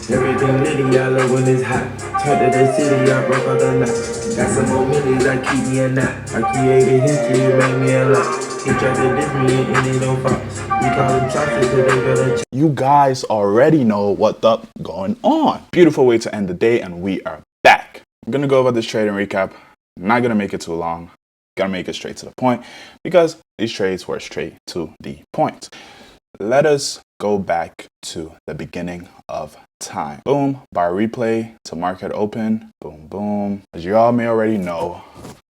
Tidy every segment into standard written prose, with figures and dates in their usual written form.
Everything litty, I love when it's hot. Turned to the city, I broke out the knot. Got some more millies, I keep me a knot. I created history, it made me a lot. He tried to diss me and it don't fox. We call them chocolate cause they got a You guys already know what the going on. Beautiful way to end the day, and we are back. I'm gonna go over this trade and recap. I'm not gonna make it too long. Gotta make it straight to the point because these trades were straight to the point. Let us go back to the beginning of time. Boom, bar replay to market open. Boom, boom. As you all may already know,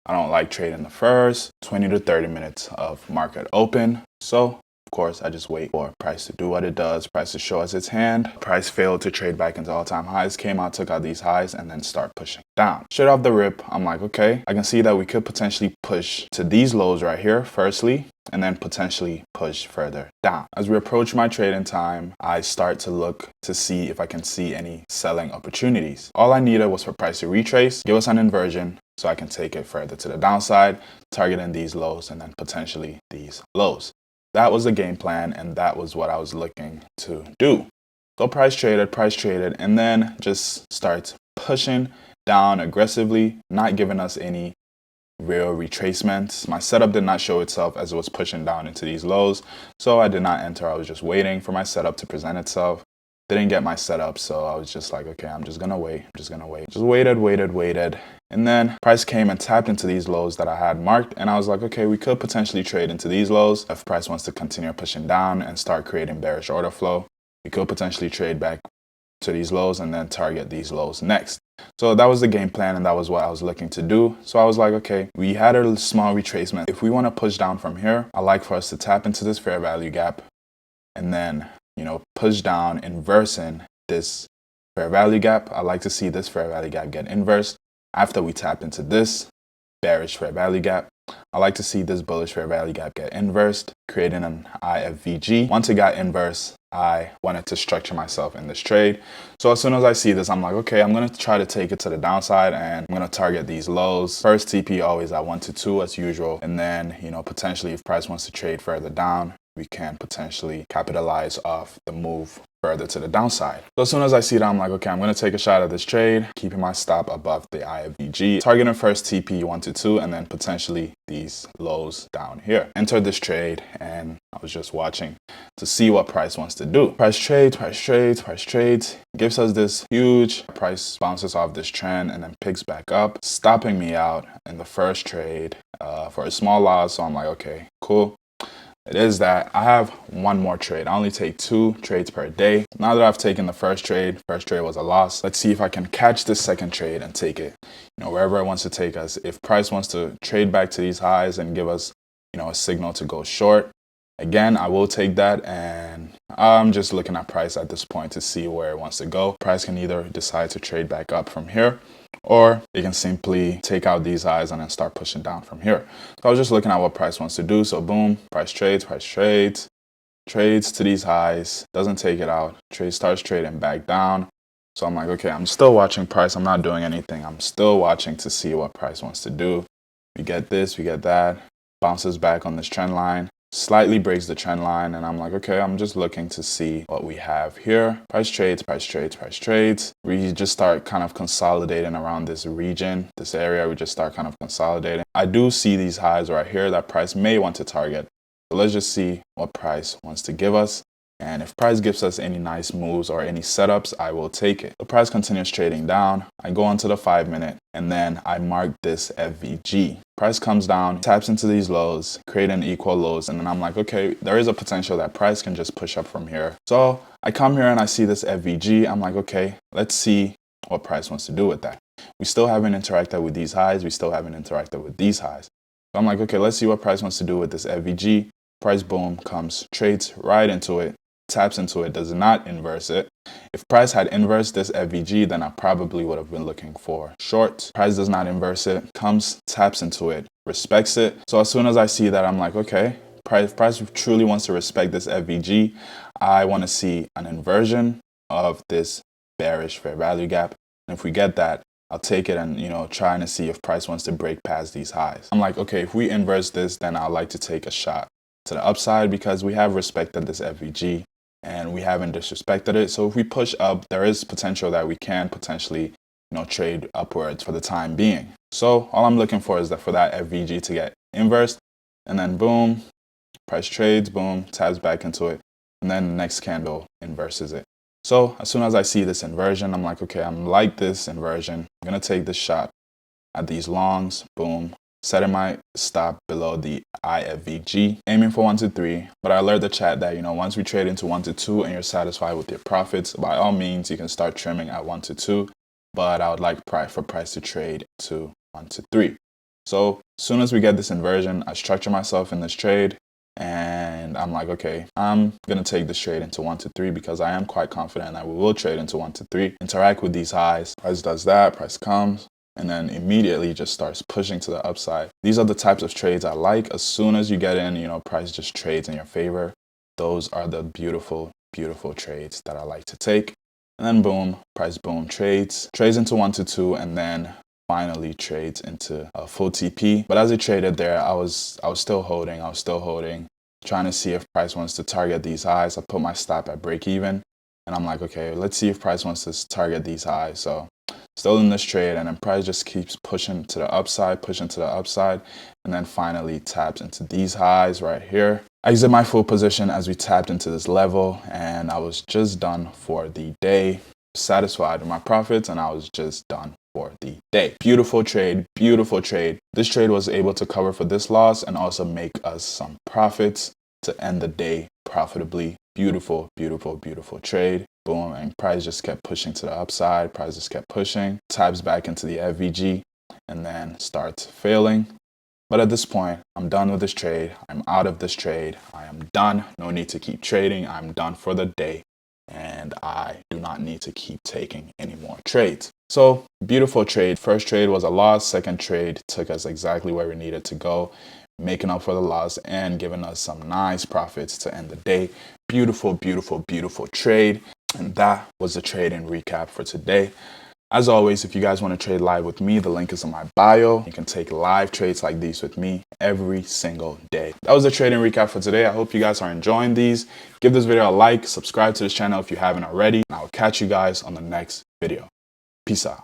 I don't like trading the first 20 to 30 minutes of market open. So of course, I just wait for price to do what it does, price to show us its hand. Price failed to trade back into all-time highs, came out, took out these highs, and then start pushing down. Straight off the rip, I'm like, okay, I can see that we could potentially push to these lows right here, firstly, and then potentially push further down. As we approach my trading time, I start to look to see if I can see any selling opportunities. All I needed was for price to retrace, give us an inversion, so I can take it further to the downside, targeting these lows and then potentially these lows. That was the game plan, and that was what I was looking to do. So price traded, and then just starts pushing down aggressively, not giving us any real retracements. My setup did not show itself as it was pushing down into these lows, so I did not enter. I was just waiting for my setup to present itself. Didn't get my setup, so I was just like, okay, I'm just gonna wait. Just waited. And then price came and tapped into these lows that I had marked, and I was like, okay, we could potentially trade into these lows. If price wants to continue pushing down and start creating bearish order flow, we could potentially trade back to these lows and then target these lows next. So that was the game plan, and that was what I was looking to do. So I was like, okay, we had a small retracement. If we want to push down from here, I like for us to tap into this fair value gap and then, push down, inversing this fair value gap. I like to see this fair value gap get inversed after we tap into this bearish fair value gap. I like to see this bullish fair value gap get inversed, creating an iFVG. Once it got inversed, I wanted to structure myself in this trade. So as soon as I see this, I'm like, okay, I'm going to try to take it to the downside, and I'm going to target these lows. First TP always at 1 to 2 as usual. And then, potentially if price wants to trade further down, we can potentially capitalize off the move further to the downside. So as soon as I see that, I'm like, okay, I'm going to take a shot at this trade, keeping my stop above the iFVG, targeting first TP 1 to 2, and then potentially these lows down here. Entered this trade, and I was just watching to see what price wants to do. Price trades, gives us this huge price, bounces off this trend and then picks back up, stopping me out in the first trade for a small loss. So I'm like, okay, cool. It is that I have one more trade. I only take 2 trades per day. Now that I've taken the first trade was a loss. Let's see if I can catch this second trade and take it, wherever it wants to take us. If price wants to trade back to these highs and give us, a signal to go short, again, I will take that, and I'm just looking at price at this point to see where it wants to go. Price can either decide to trade back up from here, or it can simply take out these highs and then start pushing down from here. So I was just looking at what price wants to do. So boom, price trades to these highs, doesn't take it out, starts trading back down. So I'm like, okay, I'm still watching price. I'm not doing anything. I'm still watching to see what price wants to do. We get this, we get that, bounces back on this trend line, slightly breaks the trend line, and I'm like, okay, I'm just looking to see what we have here. Price trades. We just start kind of consolidating around this region, this area. We just start kind of consolidating. I do see these highs right here that price may want to target. So let's just see what price wants to give us. And if price gives us any nice moves or any setups, I will take it. The price continues trading down. I go onto the 5-minute, and then I mark this FVG. Price comes down, taps into these lows, creating equal lows, and then I'm like, okay, there is a potential that price can just push up from here. So I come here and I see this FVG. I'm like, okay, let's see what price wants to do with that. We still haven't interacted with these highs. We still haven't interacted with these highs. So I'm like, okay, let's see what price wants to do with this FVG. Price, boom, comes, trades right into it, taps into it, does not inverse it. If price had inversed this FVG, then I probably would have been looking for short. Price does not inverse it, comes, taps into it, respects it. So as soon as I see that, I'm like, okay, price truly wants to respect this FVG. I want to see an inversion of this bearish fair value gap. And if we get that, I'll take it and, trying to see if price wants to break past these highs. I'm like, okay, if we inverse this, then I'd like to take a shot to the upside because we have respected this FVG. and we haven't disrespected it. So if we push up, there is potential that we can potentially, trade upwards for the time being. So all I'm looking for is that for that FVG to get inversed, and then boom, price trades, boom, tabs back into it, and then the next candle inverses it. So as soon as I see this inversion, I'm like, okay, I'm like this inversion. I'm gonna take this shot at these longs, boom, setting my stop below the iFVG, aiming for 1 to 3. But I alert the chat that, once we trade into 1 to 2 and you're satisfied with your profits, by all means, you can start trimming at 1 to 2. But I would like for price to trade to 1 to 3. So as soon as we get this inversion, I structure myself in this trade. And I'm like, okay, I'm going to take this trade into 1 to 3 because I am quite confident that we will trade into 1 to 3, interact with these highs. Price does that, price comes, and then immediately just starts pushing to the upside. These are the types of trades I like. As soon as you get in, price just trades in your favor. Those are the beautiful, beautiful trades that I like to take. And then boom, price boom, trades into 1 to 2, and then finally trades into a full TP. But as it traded there, I was still holding, trying to see if price wants to target these highs. I put my stop at break even, and I'm like, okay, let's see if price wants to target these highs. So still in this trade, and then price just keeps pushing to the upside, and then finally taps into these highs right here. I exit my full position as we tapped into this level, and I was just done for the day, satisfied with my profits, and I was just done for the day. Beautiful trade, beautiful trade. This trade was able to cover for this loss and also make us some profits to end the day profitably. Beautiful, beautiful, beautiful trade. Boom, and price just kept pushing to the upside. Price just kept pushing, taps back into the FVG, and then starts failing. But at this point, I'm done with this trade. I'm out of this trade. I am done. No need to keep trading. I'm done for the day, and I do not need to keep taking any more trades. So beautiful trade. First trade was a loss. Second trade took us exactly where we needed to go, making up for the loss and giving us some nice profits to end the day. Beautiful, beautiful, beautiful trade. And that was the trading recap for today. As always, if you guys want to trade live with me, the link is in my bio. You can take live trades like these with me every single day. That was the trading recap for today. I hope you guys are enjoying these. Give this video a like, subscribe to this channel if you haven't already, and I will catch you guys on the next video. Peace out.